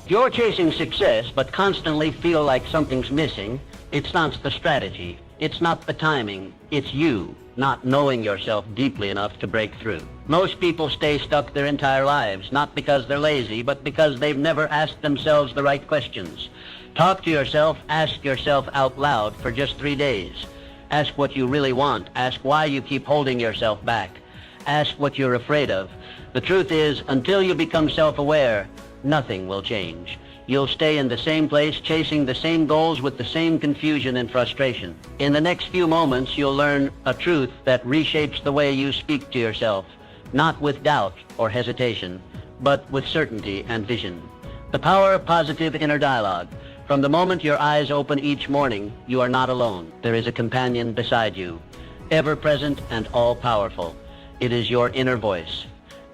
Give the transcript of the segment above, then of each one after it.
If you're chasing success but constantly feel like something's missing, it's not the strategy, it's not the timing, it's you not knowing yourself deeply enough to break through. Most people stay stuck their entire lives, not because they're lazy, but because they've never asked themselves the right questions. Talk to yourself, ask yourself out loud for just 3 days. Ask what you really want. Ask why you keep holding yourself back. Ask what you're afraid of. The truth is, until you become self-aware, nothing will change. You'll stay in the same place, chasing the same goals with the same confusion and frustration. In the next few moments, you'll learn a truth that reshapes the way you speak to yourself, not with doubt or hesitation, but with certainty and vision. The power of positive inner dialogue. From the moment your eyes open each morning, you are not alone. There is a companion beside you, ever present and all-powerful. It is your inner voice.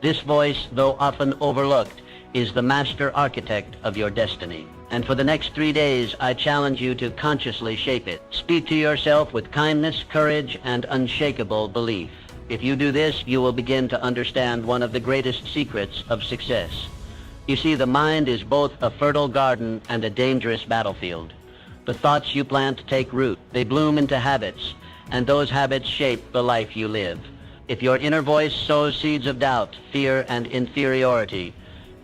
This voice, though often overlooked, is the master architect of your destiny. And for the next 3 days, I challenge you to consciously shape it. Speak to yourself with kindness, courage, and unshakable belief. If you do this, you will begin to understand one of the greatest secrets of success. You see, the mind is both a fertile garden and a dangerous battlefield. The thoughts you plant take root. They bloom into habits, and those habits shape the life you live. If your inner voice sows seeds of doubt, fear, and inferiority,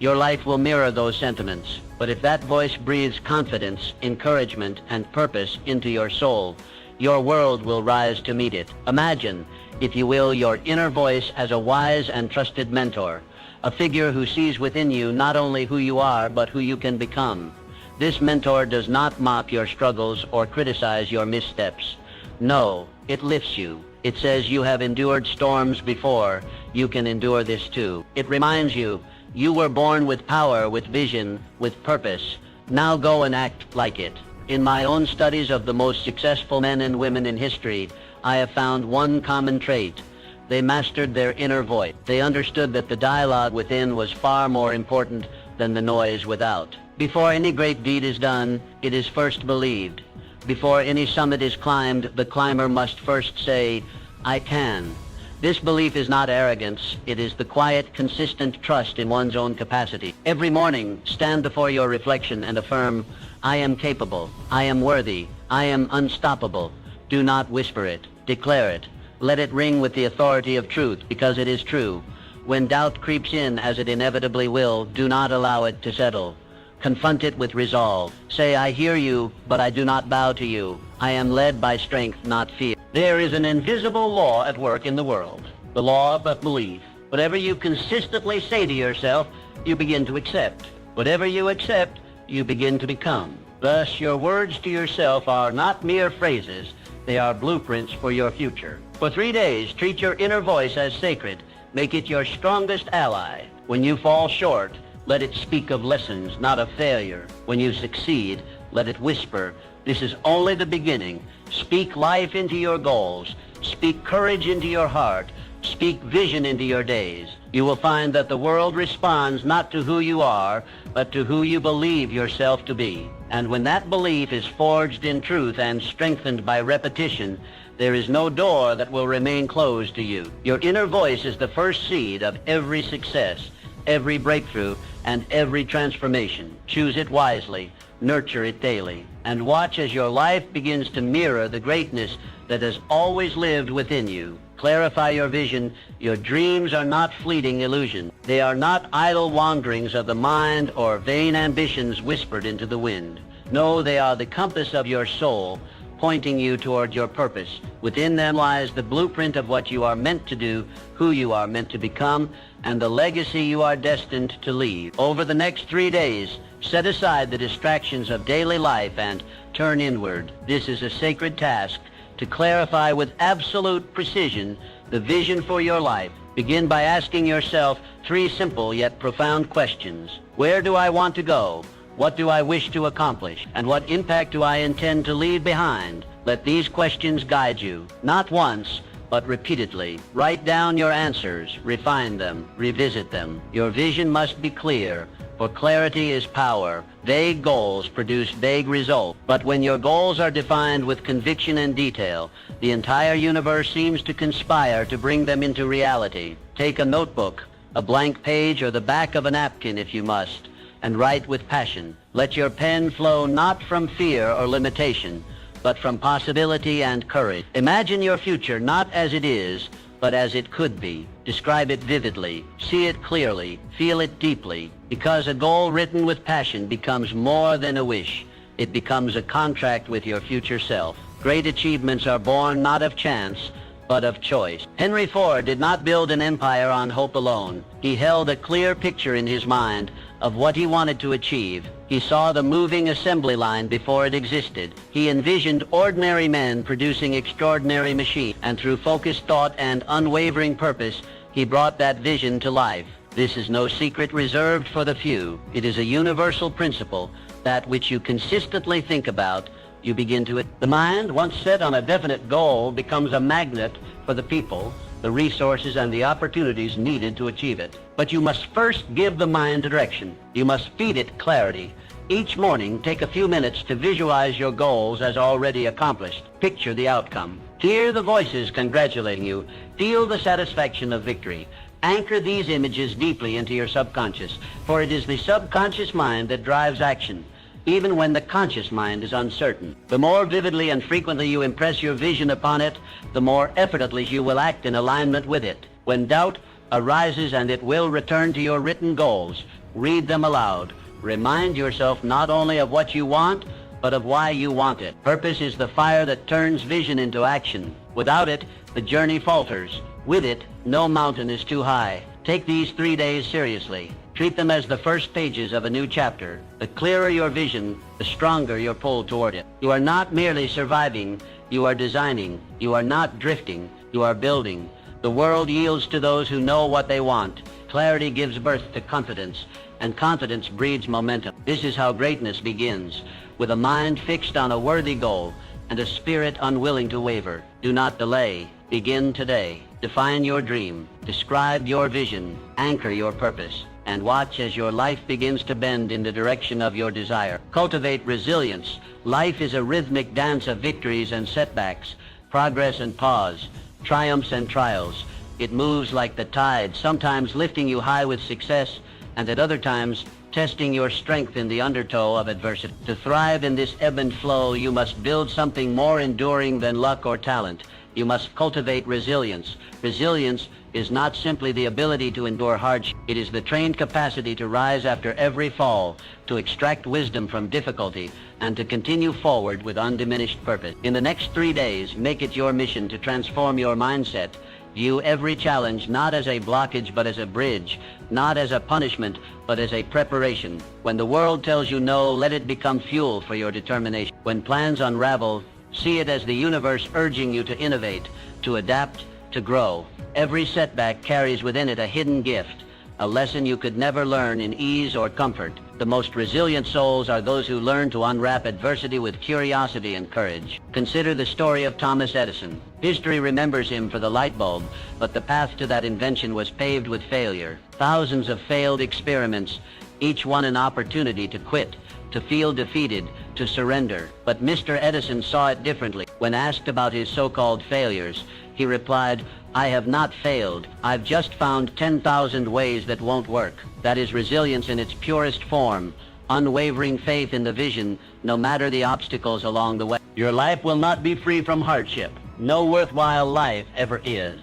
your life will mirror those sentiments. But if that voice breathes confidence, encouragement, and purpose into your soul, your world will rise to meet it. Imagine, if you will, your inner voice as a wise and trusted mentor, a figure who sees within you not only who you are, but who you can become. This mentor does not mock your struggles or criticize your missteps. No, it lifts you. It says you have endured storms before, you can endure this too. It reminds you, you were born with power, with vision, with purpose. Now go and act like it. In my own studies of the most successful men and women in history, I have found one common trait. They mastered their inner voice. They understood that the dialogue within was far more important than the noise without. Before any great deed is done, it is first believed. Before any summit is climbed, the climber must first say, I can. This belief is not arrogance. It is the quiet, consistent trust in one's own capacity. Every morning, stand before your reflection and affirm, I am capable, I am worthy, I am unstoppable. Do not whisper it. Declare it. Let it ring with the authority of truth, because it is true. When doubt creeps in, as it inevitably will, do not allow it to settle. Confront it with resolve. Say, I hear you, but I do not bow to you. I am led by strength, not fear. There is an invisible law at work in the world, the law of belief. Whatever you consistently say to yourself, you begin to accept. Whatever you accept, you begin to become. Thus, your words to yourself are not mere phrases. They are blueprints for your future. For 3 days, treat your inner voice as sacred. Make it your strongest ally. When you fall short, let it speak of lessons, not of failure. When you succeed, let it whisper, this is only the beginning. Speak life into your goals. Speak courage into your heart. Speak vision into your days. You will find that the world responds not to who you are, but to who you believe yourself to be. And when that belief is forged in truth and strengthened by repetition, there is no door that will remain closed to you. Your inner voice is the first seed of every success, every breakthrough, and every transformation. Choose it wisely, nurture it daily, and watch as your life begins to mirror the greatness that has always lived within you. Clarify your vision. Your dreams are not fleeting illusions. They are not idle wanderings of the mind or vain ambitions whispered into the wind. No, they are the compass of your soul, pointing you toward your purpose. Within them lies the blueprint of what you are meant to do, who you are meant to become, and the legacy you are destined to leave. Over the next 3 days, set aside the distractions of daily life and turn inward. This is a sacred task to clarify with absolute precision the vision for your life. Begin by asking yourself 3 simple yet profound questions. Where do I want to go? What do I wish to accomplish? And what impact do I intend to leave behind? Let these questions guide you, not once, but repeatedly. Write down your answers, refine them, revisit them. Your vision must be clear, for clarity is power. Vague goals produce vague results. But when your goals are defined with conviction and detail, the entire universe seems to conspire to bring them into reality. Take a notebook, a blank page, or the back of a napkin if you must. and write with passion. Let your pen flow not from fear or limitation, but from possibility and courage. Imagine your future not as it is, but as it could be. Describe it vividly, see it clearly, feel it deeply, because a goal written with passion becomes more than a wish. It becomes a contract with your future self. Great achievements are born not of chance, but of choice. Henry Ford did not build an empire on hope alone. He held a clear picture in his mind of what he wanted to achieve. He saw the moving assembly line before it existed. He envisioned ordinary men producing extraordinary machines, and through focused thought and unwavering purpose, he brought that vision to life. This is no secret reserved for the few. It is a universal principle that which you consistently think about, you begin to. The mind, once set on a definite goal, becomes a magnet for the people, the resources, and the opportunities needed to achieve it. But you must first give the mind direction. You must feed it clarity. Each morning, take a few minutes to visualize your goals as already accomplished. Picture the outcome. Hear the voices congratulating you. Feel the satisfaction of victory. Anchor these images deeply into your subconscious, for it is the subconscious mind that drives action, even when the conscious mind is uncertain. The more vividly and frequently you impress your vision upon it, the more effortlessly you will act in alignment with it. When doubt arises, and it will return to your written goals, read them aloud. Remind yourself not only of what you want, but of why you want it. Purpose is the fire that turns vision into action. Without it, the journey falters. With it, no mountain is too high. Take these 3 days seriously. Treat them as the first pages of a new chapter. The clearer your vision, the stronger your pull toward it. You are not merely surviving, you are designing. You are not drifting, you are building. The world yields to those who know what they want. Clarity gives birth to confidence, and confidence breeds momentum. This is how greatness begins, with a mind fixed on a worthy goal and a spirit unwilling to waver. Do not delay. Begin today. Define your dream. Describe your vision. Anchor your purpose. And watch as your life begins to bend in the direction of your desire. Cultivate resilience. Life is a rhythmic dance of victories and setbacks, progress and pause, triumphs and trials. It moves like the tide, sometimes lifting you high with success, and at other times testing your strength in the undertow of adversity. To thrive in this ebb and flow, you must build something more enduring than luck or talent. You must cultivate resilience. Resilience is not simply the ability to endure hardship. It is the trained capacity to rise after every fall, to extract wisdom from difficulty, and to continue forward with undiminished purpose. In the next 3 days, make it your mission to transform your mindset. View every challenge not as a blockage but as a bridge, not as a punishment but as a preparation. When the world tells you no, let it become fuel for your determination. When plans unravel, see it as the universe urging you to innovate, to adapt, to grow. Every setback carries within it a hidden gift, a lesson you could never learn in ease or comfort. The most resilient souls are those who learn to unwrap adversity with curiosity and courage. Consider the story of Thomas Edison. History remembers him for the light bulb, but the path to that invention was paved with failure. Thousands of failed experiments, each one an opportunity to quit, to feel defeated, to surrender. But Mr. Edison saw it differently. When asked about his so-called failures, he replied, "I have not failed. I've just found 10,000 ways that won't work." That is resilience in its purest form, unwavering faith in the vision, no matter the obstacles along the way. Your life will not be free from hardship. No worthwhile life ever is.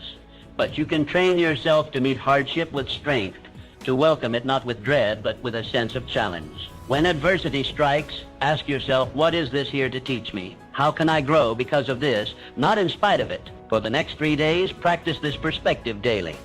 But you can train yourself to meet hardship with strength, to welcome it not with dread, but with a sense of challenge. When adversity strikes, ask yourself, what is this here to teach me? How can I grow because of this, not in spite of it? For the next 3 days, practice this perspective daily.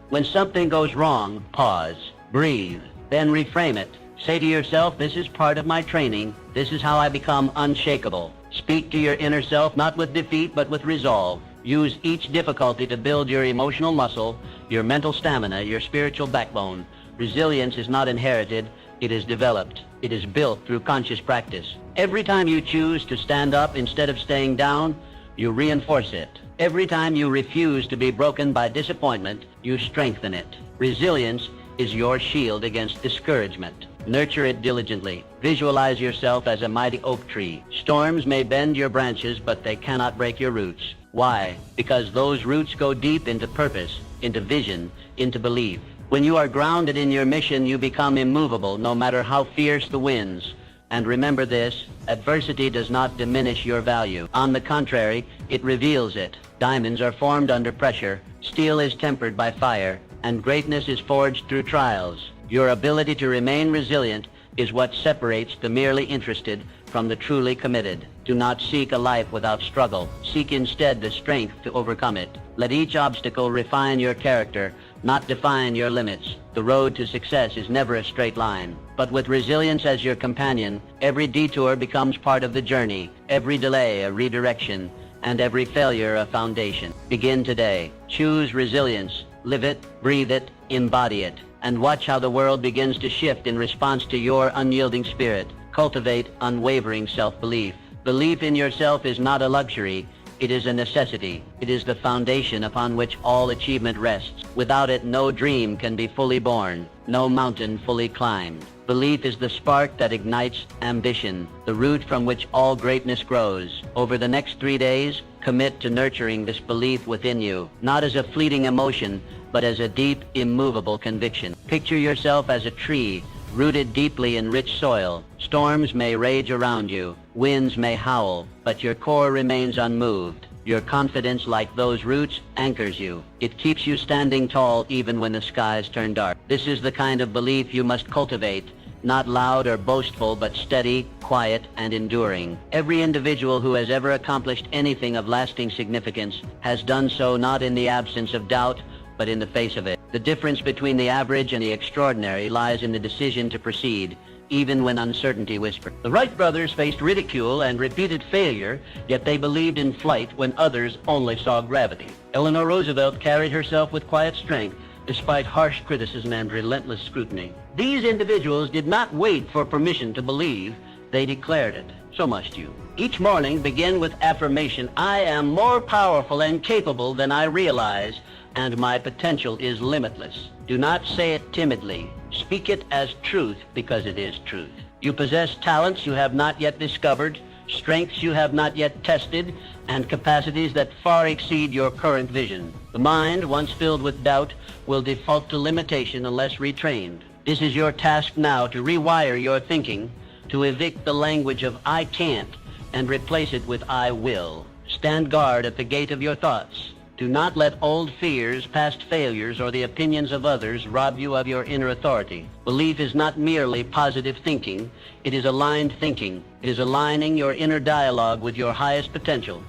When something goes wrong, pause, breathe, then reframe it. Say to yourself, this is part of my training. This is how I become unshakable. Speak to your inner self, not with defeat, but with resolve. Use each difficulty to build your emotional muscle, your mental stamina, your spiritual backbone. Resilience is not inherited, it is developed. It is built through conscious practice. Every time you choose to stand up instead of staying down, you reinforce it. Every time you refuse to be broken by disappointment, you strengthen it. Resilience is your shield against discouragement. Nurture it diligently. Visualize yourself as a mighty oak tree. Storms may bend your branches, but they cannot break your roots. Why? Because those roots go deep into purpose, into vision, into belief. When you are grounded in your mission, you become immovable, no matter how fierce the winds. And remember this, adversity does not diminish your value. On the contrary, it reveals it. Diamonds are formed under pressure, steel is tempered by fire, and greatness is forged through trials. Your ability to remain resilient is what separates the merely interested from the truly committed. Do not seek a life without struggle. Seek instead the strength to overcome it. Let each obstacle refine your character, not define your limits. The road to success is never a straight line. But with resilience as your companion, every detour becomes part of the journey, every delay a redirection, and every failure a foundation. Begin today. Choose resilience. Live it, breathe it, embody it, and watch how the world begins to shift in response to your unyielding spirit. Cultivate unwavering self-belief. Belief in yourself is not a luxury, it is a necessity. It is the foundation upon which all achievement rests. Without it, no dream can be fully born, no mountain fully climbed. Belief is the spark that ignites ambition, the root from which all greatness grows. Over the next 3 days, commit to nurturing this belief within you, not as a fleeting emotion, but as a deep, immovable conviction. Picture yourself as a tree, rooted deeply in rich soil. Storms may rage around you, winds may howl, but your core remains unmoved. Your confidence, like those roots, anchors you. It keeps you standing tall even when the skies turn dark. This is the kind of belief you must cultivate, not loud or boastful, but steady, quiet, and enduring. Every individual who has ever accomplished anything of lasting significance has done so not in the absence of doubt, but in the face of it. The difference between the average and the extraordinary lies in the decision to proceed, even when uncertainty whispered. The Wright brothers faced ridicule and repeated failure, yet they believed in flight when others only saw gravity. Eleanor Roosevelt carried herself with quiet strength, despite harsh criticism and relentless scrutiny. These individuals did not wait for permission to believe, they declared it. So must you. Each morning begin with affirmation, I am more powerful and capable than I realize, and my potential is limitless. Do not say it timidly. Speak it as truth because it is truth. You possess talents you have not yet discovered, strengths you have not yet tested, and capacities that far exceed your current vision. The mind, once filled with doubt, will default to limitation unless retrained. This is your task now to rewire your thinking, to evict the language of I can't and replace it with I will. Stand guard at the gate of your thoughts. Do not let old fears, past failures, or the opinions of others rob you of your inner authority. Belief is not merely positive thinking, it is aligned thinking. It is aligning your inner dialogue with your highest potential.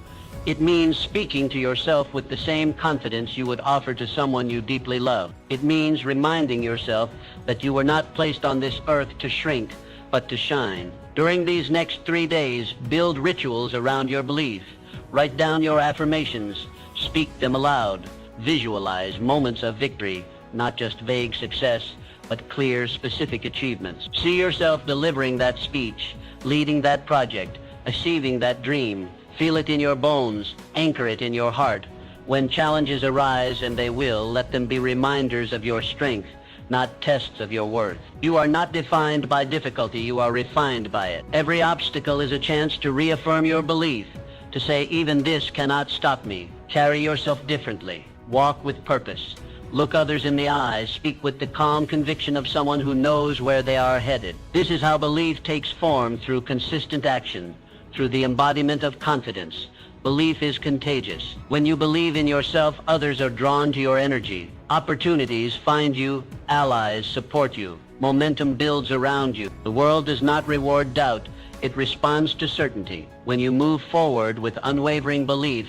It means speaking to yourself with the same confidence you would offer to someone you deeply love. It means reminding yourself that you were not placed on this earth to shrink, but to shine. During these next 3 days, build rituals around your belief. Write down your affirmations. Speak them aloud. Visualize moments of victory, not just vague success, but clear, specific achievements. See yourself delivering that speech, leading that project, achieving that dream. Feel it in your bones, anchor it in your heart. When challenges arise, and they will, let them be reminders of your strength, not tests of your worth. You are not defined by difficulty, you are refined by it. Every obstacle is a chance to reaffirm your belief, to say, even this cannot stop me. Carry yourself differently. Walk with purpose. Look others in the eyes. Speak with the calm conviction of someone who knows where they are headed. This is how belief takes form, through consistent action, through the embodiment of confidence. Belief is contagious. When you believe in yourself, others are drawn to your energy. Opportunities find you, allies support you. Momentum builds around you. The world does not reward doubt, it responds to certainty. When you move forward with unwavering belief,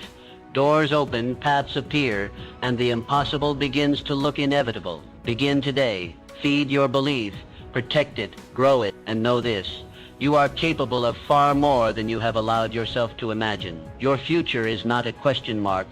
doors open, paths appear, and the impossible begins to look inevitable. Begin today. Feed your belief, protect it, grow it, and know this. You are capable of far more than you have allowed yourself to imagine. Your future is not a question mark.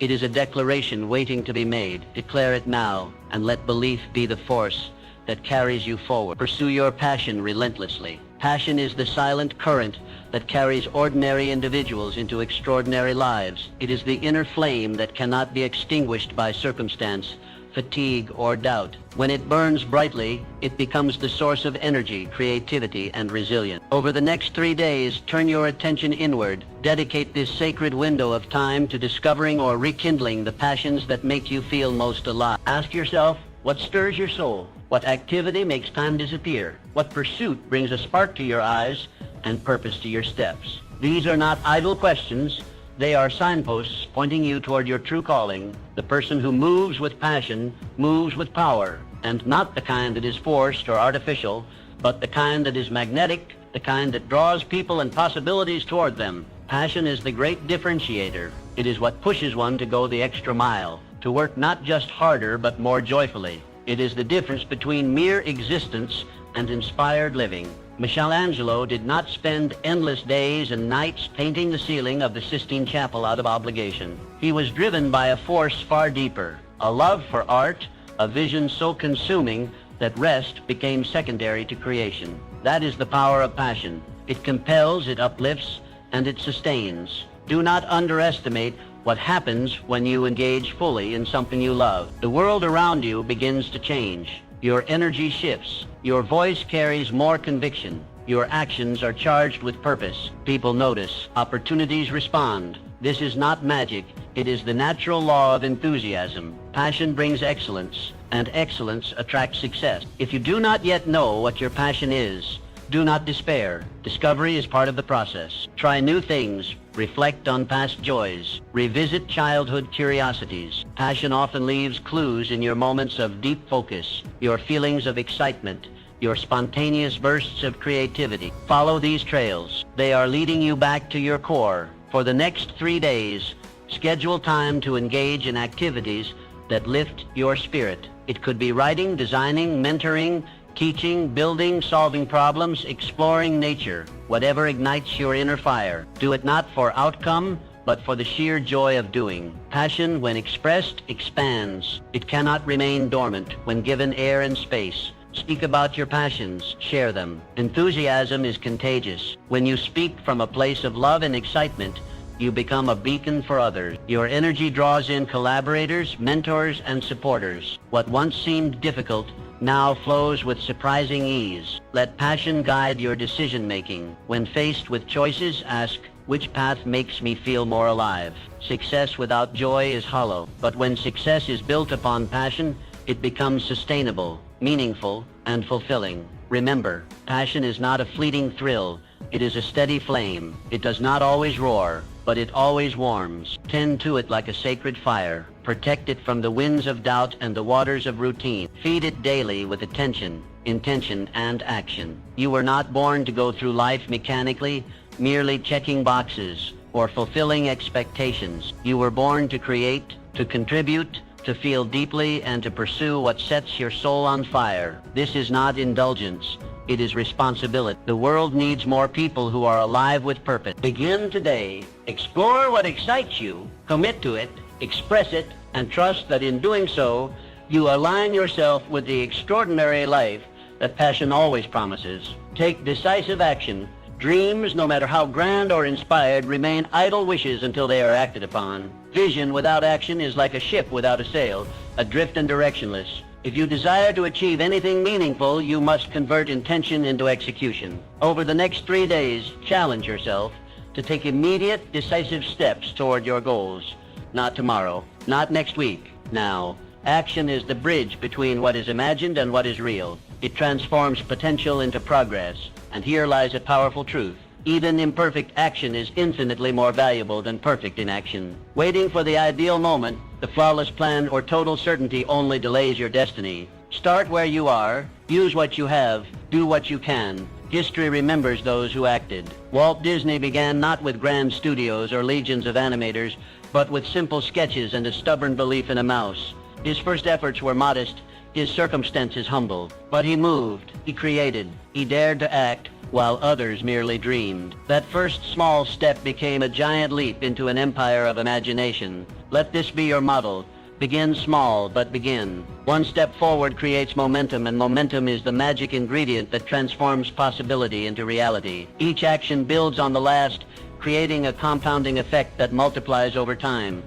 It is a declaration waiting to be made. Declare it now, and let belief be the force that carries you forward. Pursue your passion relentlessly. Passion is the silent current that carries ordinary individuals into extraordinary lives. It is the inner flame that cannot be extinguished by circumstance, fatigue, or doubt. When it burns brightly, it becomes the source of energy, creativity, and resilience. Over the next 3 days, turn your attention inward. Dedicate this sacred window of time to discovering or rekindling the passions that make you feel most alive. Ask yourself, What stirs your soul? What activity makes time disappear? What pursuit brings a spark to your eyes and purpose to your steps? These are not idle questions. They are signposts pointing you toward your true calling. The person who moves with passion moves with power, and not the kind that is forced or artificial, but the kind that is magnetic, the kind that draws people and possibilities toward them. Passion is the great differentiator. It is what pushes one to go the extra mile, to work not just harder but more joyfully. It is the difference between mere existence and inspired living. Michelangelo did not spend endless days and nights painting the ceiling of the Sistine Chapel out of obligation. He was driven by a force far deeper, a love for art, a vision so consuming that rest became secondary to creation. That is the power of passion. It compels, it uplifts, and it sustains. Do not underestimate what happens when you engage fully in something you love. The world around you begins to change. Your energy shifts. Your voice carries more conviction. Your actions are charged with purpose. People notice. Opportunities respond. This is not magic. It is the natural law of enthusiasm. Passion brings excellence, and excellence attracts success. If you do not yet know what your passion is, do not despair. Discovery is part of the process. Try new things. Reflect on past joys. Revisit childhood curiosities. Passion often leaves clues in your moments of deep focus, your feelings of excitement, your spontaneous bursts of creativity. Follow these trails. They are leading you back to your core. For the next 3 days, schedule time to engage in activities that lift your spirit. It could be writing, designing, mentoring, teaching, building, solving problems, exploring nature. Whatever ignites your inner fire. Do it not for outcome, but for the sheer joy of doing. Passion, when expressed, expands. It cannot remain dormant when given air and space. Speak about your passions. Share them. Enthusiasm is contagious. When you speak from a place of love and excitement, you become a beacon for others. Your energy draws in collaborators, mentors, and supporters. What once seemed difficult now flows with surprising ease. Let passion guide your decision-making. When faced with choices, ask, which path makes me feel more alive? Success without joy is hollow, but when success is built upon passion, it becomes sustainable, meaningful, and fulfilling. Remember, passion is not a fleeting thrill. It is a steady flame. It does not always roar, but it always warms. Tend to it like a sacred fire. Protect it from the winds of doubt and the waters of routine. Feed it daily with attention, intention, and action. You were not born to go through life mechanically, merely checking boxes or fulfilling expectations. You were born to create, to contribute, to feel deeply, and to pursue what sets your soul on fire. This is not indulgence. It is responsibility. The world needs more people who are alive with purpose. Begin today. Explore what excites you, commit to it, express it, and trust that in doing so, you align yourself with the extraordinary life that passion always promises. Take decisive action. Dreams, no matter how grand or inspired, remain idle wishes until they are acted upon. Vision without action is like a ship without a sail, adrift and directionless. If you desire to achieve anything meaningful, you must convert intention into execution. Over the next 3 days, challenge yourself to take immediate, decisive steps toward your goals. Not tomorrow, not next week, now. Action is the bridge between what is imagined and what is real. It transforms potential into progress. And here lies a powerful truth. Even imperfect action is infinitely more valuable than perfect inaction. Waiting for the ideal moment, the flawless plan, or total certainty only delays your destiny. Start where you are, use what you have, do what you can. History remembers those who acted. Walt Disney began not with grand studios or legions of animators, but with simple sketches and a stubborn belief in a mouse. His first efforts were modest, his circumstances humble, but he moved, he created, he dared to act, while others merely dreamed. That first small step became a giant leap into an empire of imagination. Let this be your model. Begin small, but begin. One step forward creates momentum, and momentum is the magic ingredient that transforms possibility into reality. Each action builds on the last, creating a compounding effect that multiplies over time.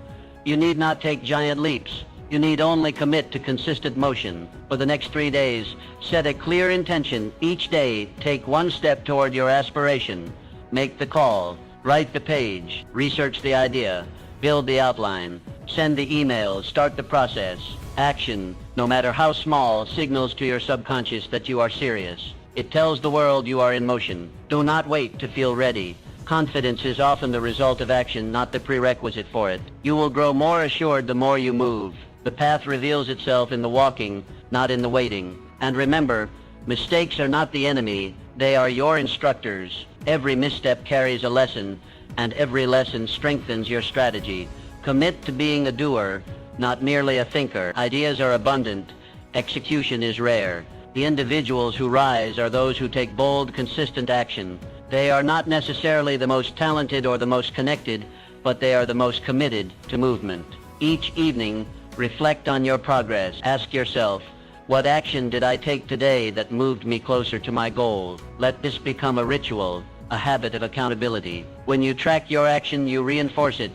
You need not take giant leaps. You need only commit to consistent motion. For the next 3 days, set a clear intention. Each day, take one step toward your aspiration. Make the call, write the page, research the idea, build the outline, send the email, start the process. Action, no matter how small, signals to your subconscious that you are serious. It tells the world you are in motion. Do not wait to feel ready. Confidence is often the result of action, not the prerequisite for it. You will grow more assured the more you move. The path reveals itself in the walking, not in the waiting. And remember, mistakes are not the enemy. They are your instructors. Every misstep carries a lesson, and every lesson strengthens your strategy. Commit to being a doer, not merely a thinker. Ideas are abundant. Execution is rare. The individuals who rise are those who take bold, consistent action. They are not necessarily the most talented or the most connected, but they are the most committed to movement. Each evening, reflect on your progress. Ask yourself, what action did I take today that moved me closer to my goal? Let this become a ritual, a habit of accountability. When you track your action, you reinforce it.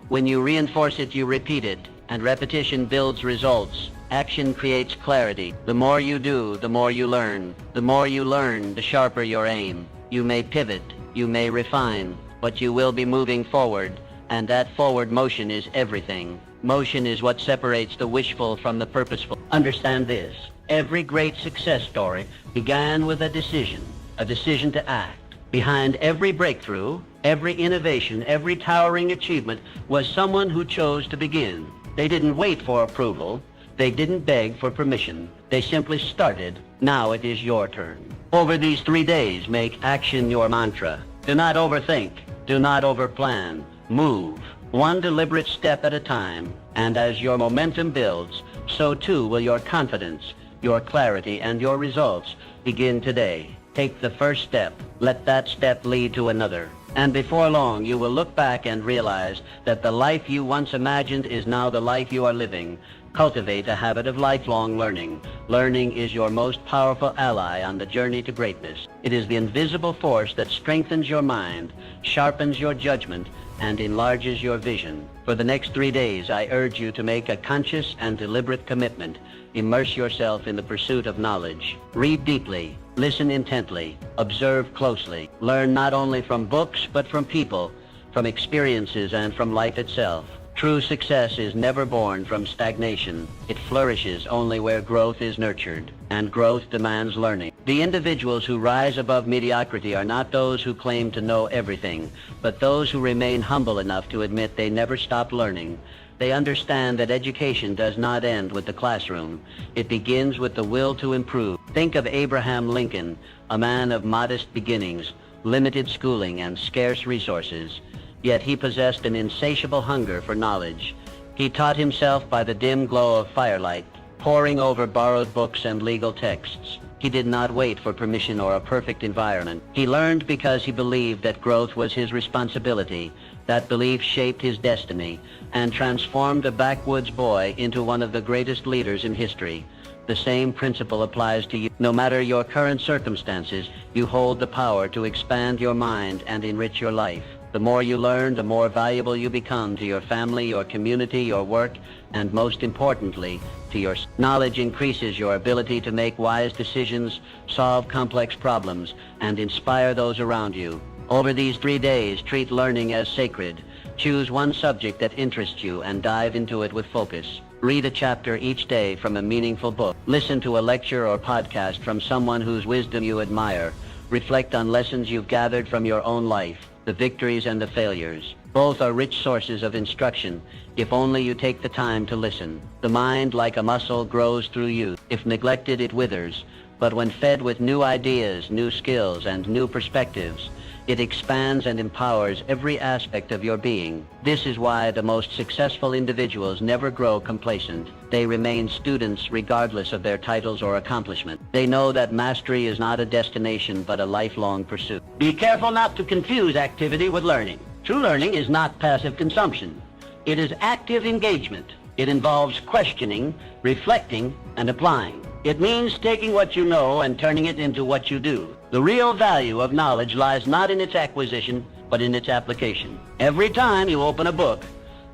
When you reinforce it, you repeat it, and repetition builds results. Action creates clarity. The more you do, the more you learn. The more you learn, the sharper your aim. You may pivot, you may refine, but you will be moving forward, and that forward motion is everything. Motion is what separates the wishful from the purposeful. Understand this. Every great success story began with a decision to act. Behind every breakthrough, every innovation, every towering achievement was someone who chose to begin. They didn't wait for approval. They didn't beg for permission. They simply started. Now it is your turn. Over these 3 days, make action your mantra. Do not overthink. Do not overplan. Move, one deliberate step at a time. And as your momentum builds, so too will your confidence, your clarity, and your results begin today. Take the first step. Let that step lead to another. And before long, you will look back and realize that the life you once imagined is now the life you are living. Cultivate a habit of lifelong learning. Learning is your most powerful ally on the journey to greatness. It is the invisible force that strengthens your mind, sharpens your judgment, and enlarges your vision. For the next 3 days, I urge you to make a conscious and deliberate commitment. Immerse yourself in the pursuit of knowledge. Read deeply. Listen intently. Observe closely. Learn not only from books, but from people, from experiences, and from life itself. True success is never born from stagnation. It flourishes only where growth is nurtured, and growth demands learning. The individuals who rise above mediocrity are not those who claim to know everything, but those who remain humble enough to admit they never stop learning. They understand that education does not end with the classroom. It begins with the will to improve. Think of Abraham Lincoln, a man of modest beginnings, limited schooling, and scarce resources. Yet he possessed an insatiable hunger for knowledge. He taught himself by the dim glow of firelight, poring over borrowed books and legal texts. He did not wait for permission or a perfect environment. He learned because he believed that growth was his responsibility. That belief shaped his destiny and transformed a backwoods boy into one of the greatest leaders in history. The same principle applies to you. No matter your current circumstances, you hold the power to expand your mind and enrich your life. The more you learn, the more valuable you become to your family, your community, your work, and most importantly, to your knowledge increases your ability to make wise decisions, solve complex problems, and inspire those around you. Over these 3 days, treat learning as sacred. Choose one subject that interests you and dive into it with focus. Read a chapter each day from a meaningful book. Listen to a lecture or podcast from someone whose wisdom you admire. Reflect on lessons you've gathered from your own life, the victories and the failures. Both are rich sources of instruction, if only you take the time to listen. The mind, like a muscle, grows through youth. If neglected, it withers. But when fed with new ideas, new skills, and new perspectives, it expands and empowers every aspect of your being. This is why the most successful individuals never grow complacent. They remain students regardless of their titles or accomplishment. They know that mastery is not a destination but a lifelong pursuit. Be careful not to confuse activity with learning. True learning is not passive consumption. It is active engagement. It involves questioning, reflecting, and applying. It means taking what you know and turning it into what you do. The real value of knowledge lies not in its acquisition, but in its application. Every time you open a book,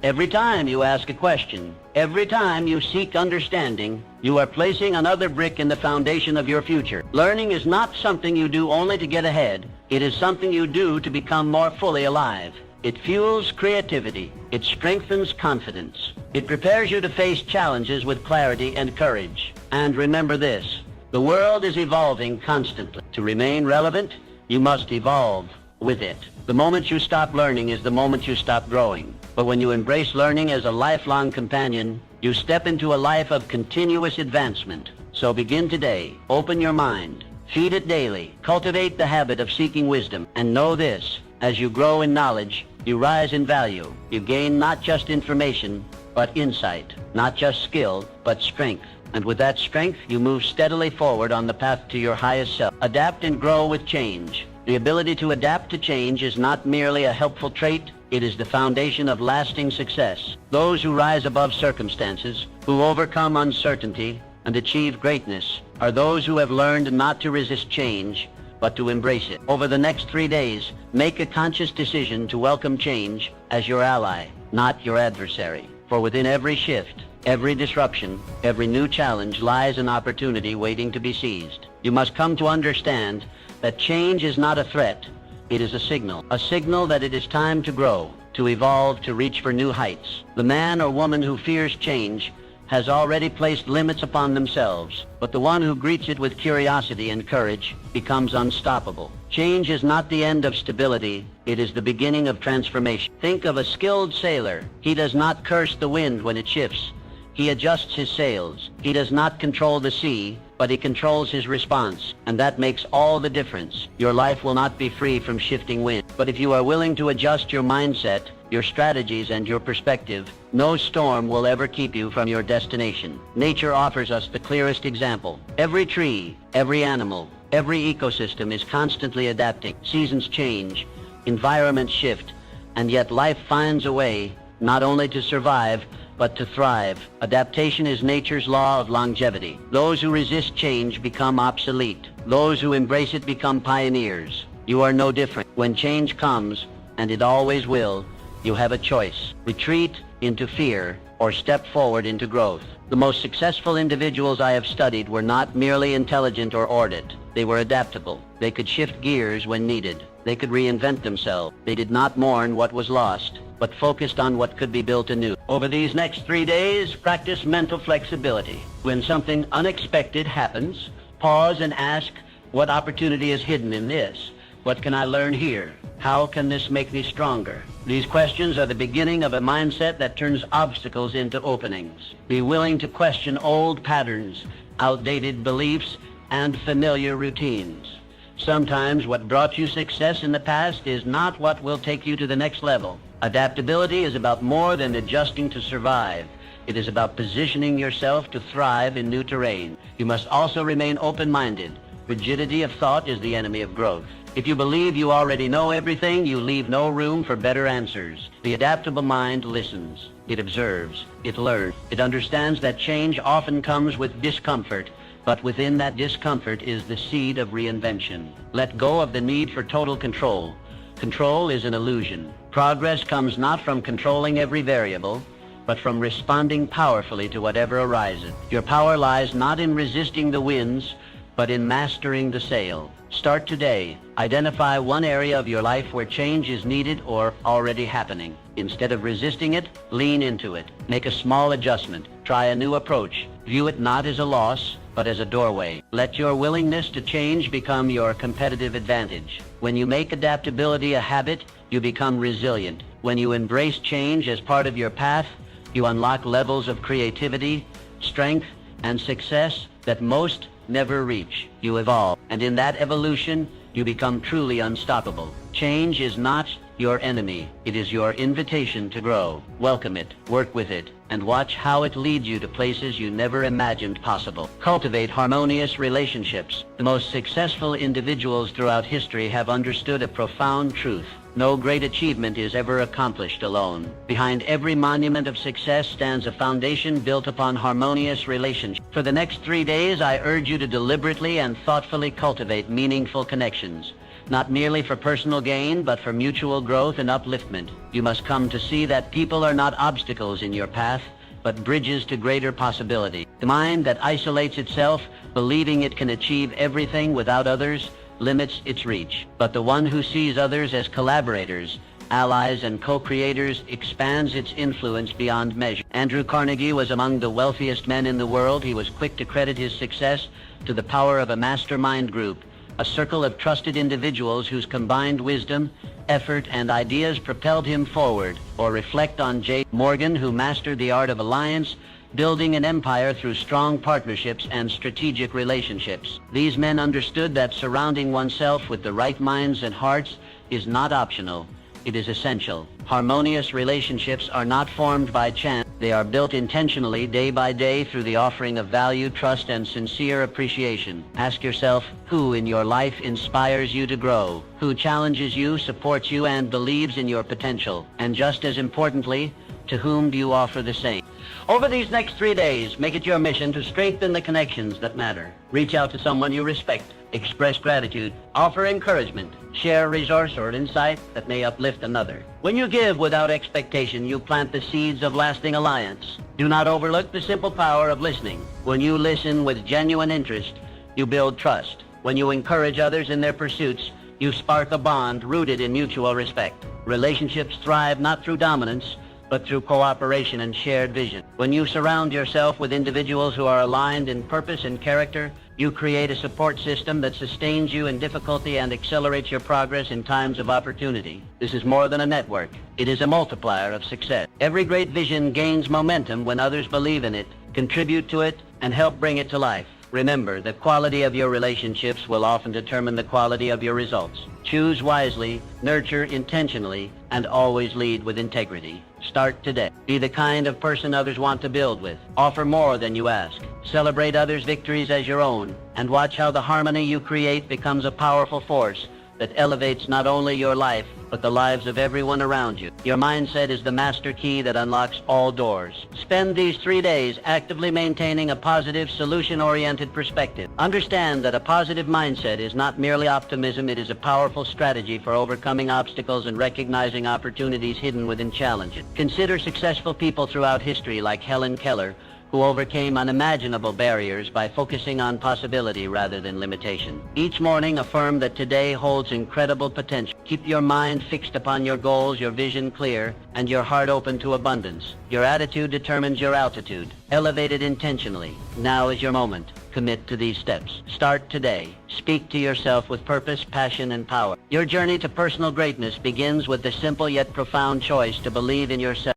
every time you ask a question, every time you seek understanding, you are placing another brick in the foundation of your future. Learning is not something you do only to get ahead. It is something you do to become more fully alive. It fuels creativity. It strengthens confidence. It prepares you to face challenges with clarity and courage. And remember this, the world is evolving constantly. To remain relevant, you must evolve with it. The moment you stop learning is the moment you stop growing. But when you embrace learning as a lifelong companion, you step into a life of continuous advancement. So begin today. Open your mind. Feed it daily. Cultivate the habit of seeking wisdom. And know this, as you grow in knowledge, you rise in value. You gain not just information, but insight. Not just skill, but strength. And with that strength, you move steadily forward on the path to your highest self. Adapt and grow with change. The ability to adapt to change is not merely a helpful trait, it is the foundation of lasting success. Those who rise above circumstances, who overcome uncertainty and achieve greatness, are those who have learned not to resist change, but to embrace it. Over the next 3 days, make a conscious decision to welcome change as your ally, not your adversary. For within every shift, every disruption, every new challenge lies an opportunity waiting to be seized. You must come to understand that change is not a threat, it is a signal that it is time to grow, to evolve, to reach for new heights. The man or woman who fears change has already placed limits upon themselves, but the one who greets it with curiosity and courage becomes unstoppable. Change is not the end of stability, it is the beginning of transformation. Think of a skilled sailor. He does not curse the wind when it shifts. He adjusts his sails. He does not control the sea, but he controls his response, and that makes all the difference. Your life will not be free from shifting wind, but if you are willing to adjust your mindset, your strategies, and your perspective, no storm will ever keep you from your destination. Nature offers us the clearest example. Every tree, every animal, every ecosystem is constantly adapting. Seasons change, environments shift, and yet life finds a way not only to survive, but to thrive. Adaptation is nature's law of longevity. Those who resist change become obsolete. Those who embrace it become pioneers. You are no different. When change comes, and it always will, you have a choice. Retreat into fear or step forward into growth. The most successful individuals I have studied were not merely intelligent or ordered. They were adaptable. They could shift gears when needed. They could reinvent themselves. They did not mourn what was lost, but focused on what could be built anew. Over these next 3 days, practice mental flexibility. When something unexpected happens, pause and ask, what opportunity is hidden in this? What can I learn here? How can this make me stronger? These questions are the beginning of a mindset that turns obstacles into openings. Be willing to question old patterns, outdated beliefs, and familiar routines. Sometimes what brought you success in the past is not what will take you to the next level. Adaptability is about more than adjusting to survive. It is about positioning yourself to thrive in new terrain. You must also remain open-minded. Rigidity of thought is the enemy of growth. If you believe you already know everything, you leave no room for better answers. The adaptable mind listens. It observes. It learns. It understands that change often comes with discomfort, but within that discomfort is the seed of reinvention. Let go of the need for total control. Control is an illusion. Progress comes not from controlling every variable, but from responding powerfully to whatever arises. Your power lies not in resisting the winds, but in mastering the sail. Start today. Identify one area of your life where change is needed or already happening. Instead of resisting it, lean into it. Make a small adjustment. Try a new approach. View it not as a loss, but as a doorway. Let your willingness to change become your competitive advantage. When you make adaptability a habit, you become resilient. When you embrace change as part of your path, you unlock levels of creativity, strength, and success that most never reach. You evolve, and in that evolution, you become truly unstoppable. Change is not your enemy. It is your invitation to grow. Welcome it, work with it, and watch how it leads you to places you never imagined possible. Cultivate harmonious relationships. The most successful individuals throughout history have understood a profound truth. No great achievement is ever accomplished alone. Behind every monument of success stands a foundation built upon harmonious relationships. For the next 3 days, I urge you to deliberately and thoughtfully cultivate meaningful connections. Not merely for personal gain, but for mutual growth and upliftment. You must come to see that people are not obstacles in your path, but bridges to greater possibility. The mind that isolates itself, believing it can achieve everything without others, limits its reach. But the one who sees others as collaborators allies, and co-creators expands its influence beyond measure. Andrew Carnegie was among the wealthiest men in the world. He was quick to credit his success to the power of a mastermind group, a circle of trusted individuals whose combined wisdom, effort, and ideas propelled him forward. Or reflect on J. Morgan, who mastered the art of alliance, building an empire through strong partnerships and strategic relationships. These men understood that surrounding oneself with the right minds and hearts is not optional. It is essential. Harmonious relationships are not formed by chance. They are built intentionally day by day through the offering of value, trust, and sincere appreciation. Ask yourself, who in your life inspires you to grow? Who challenges you, supports you, and believes in your potential? And just as importantly, to whom do you offer the same? Over these next 3 days, make it your mission to strengthen the connections that matter. Reach out to someone you respect. Express gratitude. Offer encouragement. Share a resource or insight that may uplift another. When you give without expectation, you plant the seeds of lasting alliance. Do not overlook the simple power of listening. When you listen with genuine interest, you build trust. When you encourage others in their pursuits, you spark a bond rooted in mutual respect. Relationships thrive not through dominance, but through cooperation and shared vision. When you surround yourself with individuals who are aligned in purpose and character, you create a support system that sustains you in difficulty and accelerates your progress in times of opportunity. This is more than a network. It is a multiplier of success. Every great vision gains momentum when others believe in it, contribute to it, and help bring it to life. Remember, the quality of your relationships will often determine the quality of your results. Choose wisely, nurture intentionally, and always lead with integrity. Start today. Be the kind of person others want to build with. Offer more than you ask. Celebrate others' victories as your own, and watch how the harmony you create becomes a powerful force that elevates not only your life, but the lives of everyone around you. Your mindset is the master key that unlocks all doors. Spend these 3 days actively maintaining a positive, solution-oriented perspective. Understand that a positive mindset is not merely optimism, it is a powerful strategy for overcoming obstacles and recognizing opportunities hidden within challenges. Consider successful people throughout history like Helen Keller, who overcame unimaginable barriers by focusing on possibility rather than limitation. Each morning, affirm that today holds incredible potential. Keep your mind fixed upon your goals, your vision clear, and your heart open to abundance. Your attitude determines your altitude. Elevate it intentionally. Now is your moment. Commit to these steps. Start today. Speak to yourself with purpose, passion, and power. Your journey to personal greatness begins with the simple yet profound choice to believe in yourself.